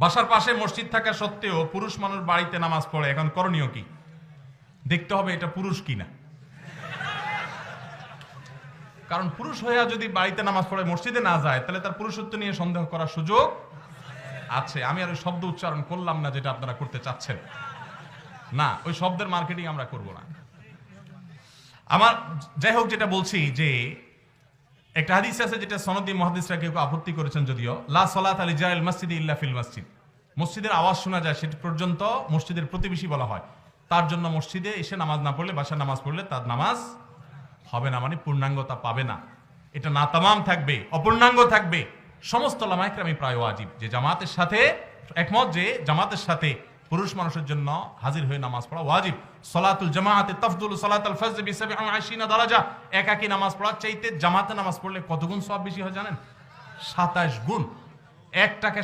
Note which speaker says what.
Speaker 1: বাসার পাশে মসজিদ থাকা সত্ত্বেও পুরুষ মানুষ বাড়িতে নামাজ পড়ে, এখন করণীয় কি? দেখতে হবে এটা পুরুষ কিনা। কারণ পুরুষ হইয়া যদি বাড়িতে নামাজ পড়ে মসজিদে না যায়, তাহলে তার পুরুষত্ব নিয়ে সন্দেহ করার সুযোগ আছে। আমি আর ওই শব্দ উচ্চারণ করলাম না যেটা আপনারা করতে চাচ্ছেন, না, ওই শব্দের মার্কেটিং আমরা করব না। আমার যাই হোক, যেটা বলছি যে একটা হাদিস আছে যেটা সনদি মুহাদ্দিসরা কেউ আপত্তি করেছেন, যদিও লা সালাত আলি জাইল মসজিদে ইল্লা ফিল মসজিদ, মসজিদের আওয়াজ শোনা যায় সেটা পর্যন্ত মসজিদের প্রতিবেশী বলা হয়, তার জন্য মসজিদে এসে নামাজ না পড়লে, বাসায় নামাজ পড়লে তার নামাজ হবে না, মানে পূর্ণাঙ্গতা পাবে না। এটা না তামাম থাকবে, অপূর্ণাঙ্গ থাকবে। সমস্ত উলামায়ে কেরাম প্রায় ওয়াজিব যে জামাতের সাথে একমত, যে জামাতের সাথে পুরুষ মানুষের জন্য হাজির হয়ে নামাজ পড়া ওয়াজিব। সালাতুল জামাআতি তাফদুলু সালাতাল ফজর বি 27 দারাজা। একাকী নামাজ পড়ার চাইতে জামাতে নামাজ পড়লে কত গুণ সওয়াব বেশি হয় জানেন? 27 গুণ। 1 টাকা